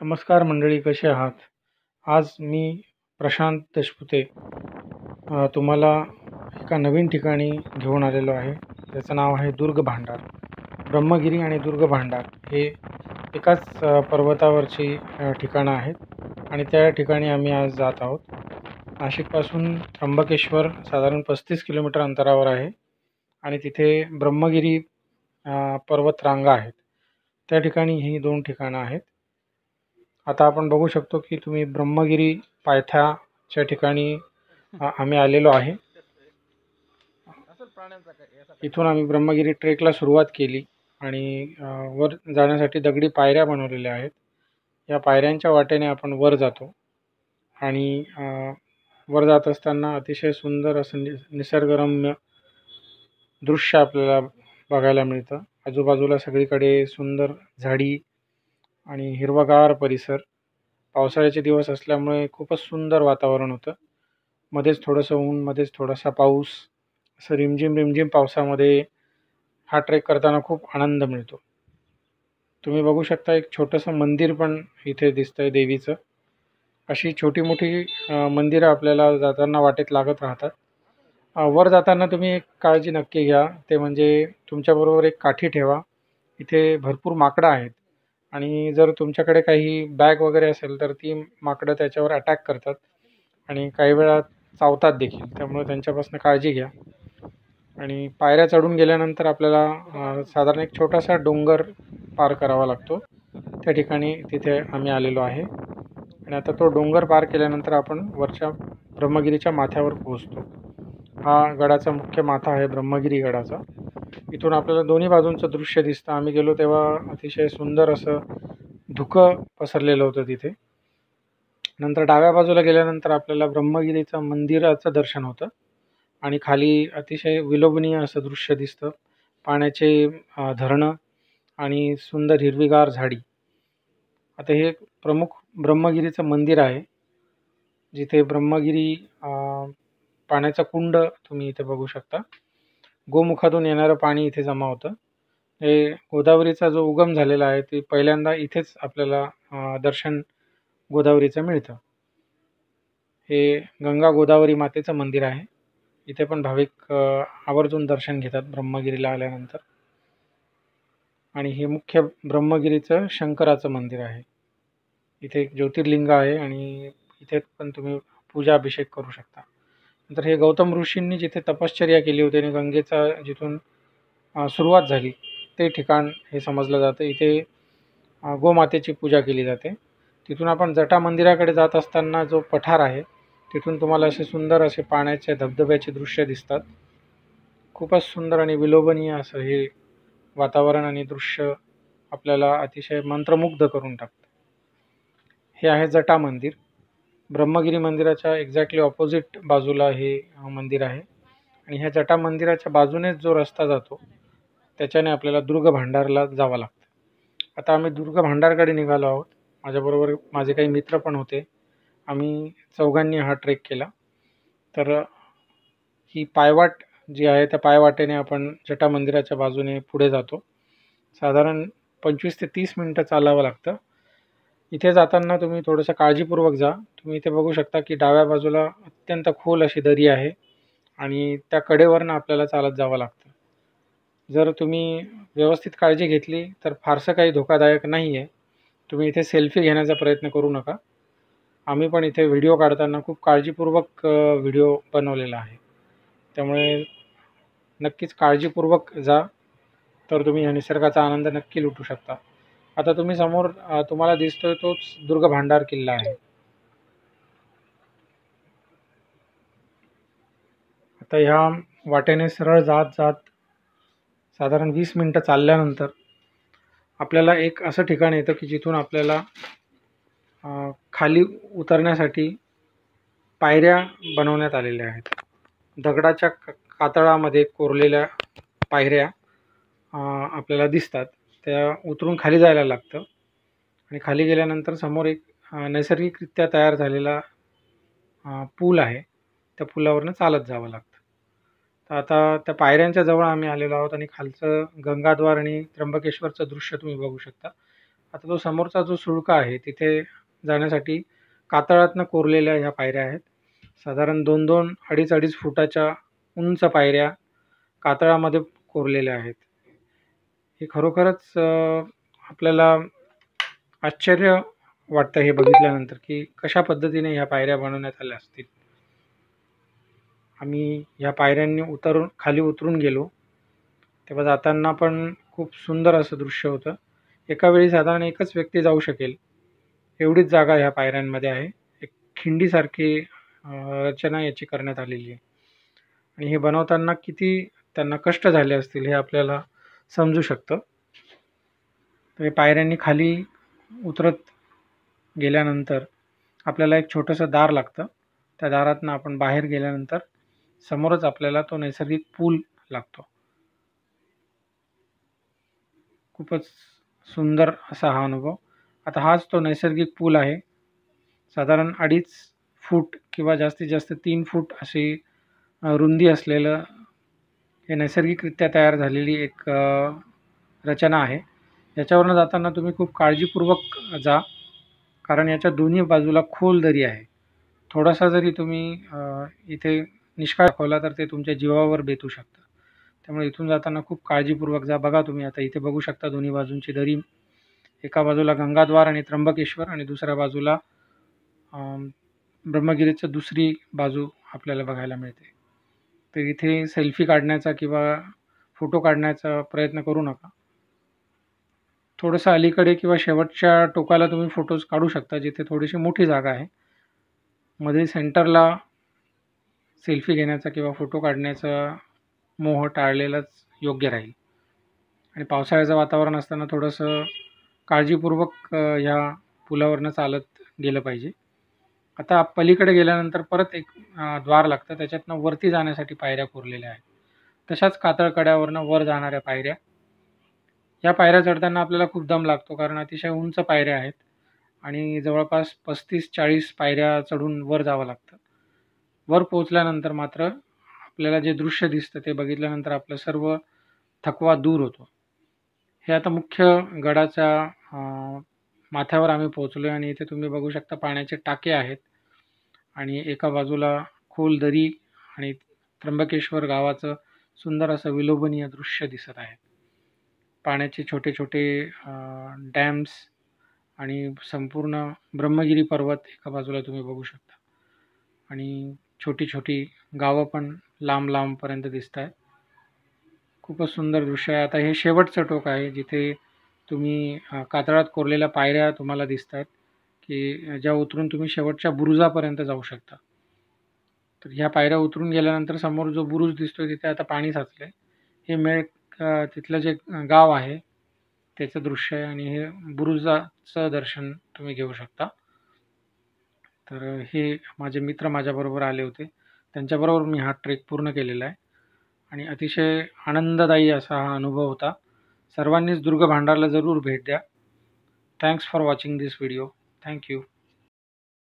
नमस्कार मंडळी, कसे आहात? आज मी प्रशांत देशपुते तुम्हाला एका नवीन ठिकाणी घेऊन आलेलो आहे. त्याचं नाव आहे दुर्ग भांडार. ब्रह्मगिरी आणि दुर्ग भांडार हे एकाच पर्वतावरची ठिकाणं आहेत आणि त्या ठिकाणी आम्ही आज जात आहोत. नाशिकपासून त्र्यंबकेश्वर साधारण 35 किलोमीटर अंतरावर आहे आणि तिथे ब्रह्मगिरी पर्वतरांगा आहेत. त्या ठिकाणी ही 2 ठिकाणं आहेत. आता आपण बघू शकतो की तुम्ही ब्रह्मगिरी पायथ्याच्या ठिकाणी आम्ही आलेलो आहे. इथून आम्ही ब्रह्मगिरी ट्रेकला सुरुवात केली आणि वर जाण्यासाठी दगडी पायऱ्या बनवलेल्या आहेत. या पायऱ्यांच्या वाटेने आपण वर जातो आणि वर जात असताना अतिशय सुंदर असं निसर्गरम्य दृश्य आपल्याला बघायला मिळतं. आजूबाजूला सगळीकडे सुंदर झाडी आणि हिरवागार परिसर. पावसाळ्याचे दिवस असल्यामुळे खूपच सुंदर वातावरण होतं. मध्येच थोडंसं ऊन, मध्येच थोडासा पाऊस, असं रिमझिम रिमझिम पावसामध्ये हा ट्रेक करताना खूप आनंद मिळतो. तुम्ही बघू शकता एक छोटंसं मंदिर पण इथे दिसतंय देवीचं. अशी छोटी मोठी मंदिरं आपल्याला जाताना वाटेत लागत राहतात. वर जाताना तुम्ही एक काळजी नक्की घ्या, ते म्हणजे तुमच्याबरोबर एक काठी ठेवा. इथे भरपूर माकडं आहेत आणि जर तुमच्याकडे काही बॅग वगैरे असेल तर ती माकडं त्याच्यावर अटॅक करतात आणि काही वेळा चावतात देखील. त्यामुळे त्यांच्यापासून काळजी घ्या. आणि पायऱ्या चढून गेल्यानंतर आपल्याला साधारण एक छोटासा डोंगर पार करावा लागतो. त्या ठिकाणी तिथे आम्ही आलेलो आहे आणि आता तो डोंगर पार केल्यानंतर आपण वरच्या ब्रह्मगिरीच्या माथ्यावर पोहोचतो. हा गडाचा मुख्य माथा आहे ब्रह्मगिरी गडाचा. इथून आपल्याला दोन्ही बाजूंचं दृश्य दिसतं. आम्ही गेलो तेव्हा अतिशय सुंदर असं धुकं पसरलेलं होतं तिथे. नंतर डाव्या बाजूला गेल्यानंतर आपल्याला ब्रह्मगिरीचं मंदिराचं दर्शन होतं आणि खाली अतिशय विलोभनीय असं दृश्य दिसतं. पाण्याचे धरणं आणि सुंदर हिरवीगार झाडी. आता हे प्रमुख ब्रह्मगिरीचं मंदिर आहे, जिथे ब्रह्मगिरी पाण्याचा कुंड तुम्ही इथे बघू शकता. गोमुखातून येणारं पाणी इथे जमा होतं. हे गोदावरीचा जो उगम झालेला आहे ते पहिल्यांदा इथेच आपल्याला दर्शन गोदावरीचं मिळतं. हे गंगा गोदावरी मातेचं मंदिर आहे. इथे पण भाविक आवर्जून दर्शन घेतात ब्रह्मगिरीला आल्यानंतर. आणि हे मुख्य ब्रह्मगिरीचं शंकराचं मंदिर आहे. इथे एक ज्योतिर्लिंग आहे आणि इथे पण तुम्ही पूजा अभिषेक करू शकता. नंतर हे गौतम ऋषींनी जिथे तपश्चर्या केली होती आणि गंगेचा जिथून सुरुवात झाली ते ठिकाण हे समजलं जातं. इथे गोमातेची पूजा केली जाते. तिथून आपण जटा मंदिराकडे जात असताना जो पठार आहे तिथून तुम्हाला असे सुंदर असे पाण्याचे धबधब्याचे दृश्य दिसतात. खूपच सुंदर आणि विलोभनीय असं हे वातावरण आणि दृश्य आपल्याला अतिशय मंत्रमुग्ध करून टाकतं. हे आहे जटा मंदिर. ब्रह्मगिरी मंदिराच्या एक्झॅक्टली ऑपोजिट बाजूला हे मंदिर आहे आणि ह्या जटा मंदिराच्या बाजूनेच जो रस्ता जातो त्याच्याने आपल्याला दुर्ग भांडारला जावं लागतं. आता आम्ही दुर्ग भांडारकडे निघालो आहोत. माझ्याबरोबर माझे काही मित्र पण होते. आम्ही चौघांनी हा ट्रेक केला. तर ही पायवाट जी आहे त्या पायवाटेने आपण जटा मंदिराच्या बाजूने पुढे जातो. साधारण 25 ते 30 मिनटं चालावं लागतं. इथे जाताना तुम्ही थोडंसं काळजीपूर्वक जा. तुम्ही इथे बघू शकता की डाव्या बाजूला अत्यंत खोल अशी दरी आहे आणि त्या कडेवरनं आपल्याला चालत जावं लागतं. जर तुम्ही व्यवस्थित काळजी घेतली तर फारसं काही धोकादायक नाही आहे. तुम्ही इथे सेल्फी घेण्याचा प्रयत्न करू नका. आम्ही पण इथे व्हिडिओ काढताना खूप काळजीपूर्वक व्हिडिओ बनवलेला आहे. त्यामुळे नक्कीच काळजीपूर्वक जा, तर तुम्ही या निसर्गाचा आनंद नक्की लुटू शकता. आता तुम्ही समोर तुम्हाला दिसतोय तोच दुर्ग भांडार किल्ला आहे. आता ह्या वाटेने सरळ जात जात साधारण 20 मिनटं चालल्यानंतर आपल्याला एक असं ठिकाण येतं की जिथून आपल्याला खाली उतरण्यासाठी पायऱ्या बनवण्यात आलेल्या आहेत. दगडाच्या कातळामध्ये कोरलेल्या पायऱ्या आपल्याला दिसतात. त्या उतरून खाली जायला लागतं आणि खाली गेल्यानंतर समोर एक नैसर्गिकरित्या तयार झालेला पूल आहे. त्या पुलावरनं चालत जावं लागतं. तर आता त्या पायऱ्यांच्या जवळ आम्ही आलेलो आहोत आणि खालचं गंगाद्वार आणि त्र्यंबकेश्वरचं दृश्य तुम्ही बघू शकता. आता तो समोरचा जो सुळका आहे तिथे जाण्यासाठी कातळातनं कोरलेल्या ह्या पायऱ्या आहेत. साधारण 2-2, 2.5-2.5 फुटाच्या उंच पायऱ्या कातळामध्ये कोरलेल्या आहेत. हे खरोखरच आपल्याला आश्चर्य वाटतं हे बघितल्यानंतर की कशा पद्धतीने ह्या पायऱ्या बनवण्यात आल्या असतील. आम्ही ह्या पायऱ्यांनी खाली उतरून गेलो तेव्हा जाताना पण खूप सुंदर असं दृश्य होतं. एका वेळी साधारण एकच व्यक्ती जाऊ शकेल एवढीच जागा ह्या पायऱ्यांमध्ये आहे. एक खिंडीसारखी रचना याची करण्यात आलेली आहे आणि हे बनवताना किती त्यांना कष्ट झाले असतील हे आपल्याला समजू शकतं. तर हे पायऱ्यांनी खाली उतरत गेल्यानंतर आपल्याला एक छोटंसं दार लागतं. त्या दारातनं आपण बाहेर गेल्यानंतर समोरच आपल्याला तो नैसर्गिक पूल लागतो. खूपच सुंदर असा हा अनुभव. आता हाच तो नैसर्गिक पूल आहे. साधारण 2.5 फूट किंवा जास्तीत जास्त 3 फूट अशी रुंदी असलेलं हे नैसर्गिकरित्या तयार झालेली एक रचना आहे. याच्यावरनं जाताना तुम्ही खूप काळजीपूर्वक जा, कारण याच्या दोन्ही बाजूला खोल दरी आहे. थोडासा जरी तुम्ही इथे निष्काळजी दाखवला तर ते तुमच्या जीवावर बेतू शकतं. त्यामुळे इथून जाताना खूप काळजीपूर्वक जा. बघा तुम्ही आता इथे बघू शकता दोन्ही बाजूंची दरी. एका बाजूला गंगाद्वार आणि त्र्यंबकेश्वर आणि दुसऱ्या बाजूला ब्रह्मगिरीचं दुसरी बाजू आपल्याला बघायला मिळते. तर इथे सेल्फी काढण्याचा किंवा फोटो काढण्याचा प्रयत्न करू नका. थोडंसं अलीकडे किंवा शेवटच्या टोकाला तुम्ही फोटोज काढू शकता जिथे थोडीशी मोठी जागा आहे. मध्ये सेंटरला सेल्फी घेण्याचा किंवा फोटो काढण्याचा मोह टाळलेलाच योग्य राहील. आणि पावसाळ्याचं वातावरण असताना थोडंसं काळजीपूर्वक ह्या पुलावरनं चालत गेलं पाहिजे. आता पलीकडे गेल्यानंतर परत एक द्वार लागतं. त्याच्यातनं वरती जाण्यासाठी पायऱ्या कोरलेल्या आहेत. तशाच कातळकड्यावरनं वर जाणाऱ्या पायऱ्या. या पायऱ्या चढताना आपल्याला खूप दम लागतो कारण अतिशय उंच पायऱ्या आहेत आणि जवळपास 35-40 पायऱ्या चढून वर जावं लागतं. वर पोहोचल्यानंतर मात्र आपल्याला जे दृश्य दिसतं ते बघितल्यानंतर आपलं सर्व थकवा दूर होतो. हे आता मुख्य गडाच्या माथ्यावर आम्ही पोहोचलो आणि इथे तुम्ही बघू शकता पाण्याचे टाके आहेत आणि एका बाजूला खोल दरी आणि त्र्यंबकेश्वर गावाचं सुंदर असं विलोभनीय दृश्य दिसत आहे. पाण्याचे छोटे छोटे डॅम्स आणि संपूर्ण ब्रह्मगिरी पर्वत एका बाजूला तुम्ही बघू शकता आणि छोटी छोटी गावं पण लांब लांबपर्यंत दिसत आहेत. खूपच सुंदर दृश्य आहे. आता हे शेवटचं टोक आहे जिथे तुम्ही कातळात कोरलेल्या पायऱ्या तुम्हाला दिसत आहेत की ज्या उतरून तुम्ही शेवटच्या बुरुजापर्यंत जाऊ शकता. तर ह्या पायऱ्या उतरून गेल्यानंतर समोर जो बुरुज दिसतोय तिथे आता पाणी साचलंय. हे तिथलं जे गाव आहे त्याचं दृश्य आहे आणि हे बुरुजाचं दर्शन तुम्ही घेऊ शकता. तर हे माझे मित्र माझ्याबरोबर आले होते. त्यांच्याबरोबर मी हा ट्रेक पूर्ण केलेला आहे आणि अतिशय आनंददायी असा हा अनुभव होता. सर्वांनीच दुर्ग भांडारला जरूर भेट द्या. Thanks for watching this video. Thank you.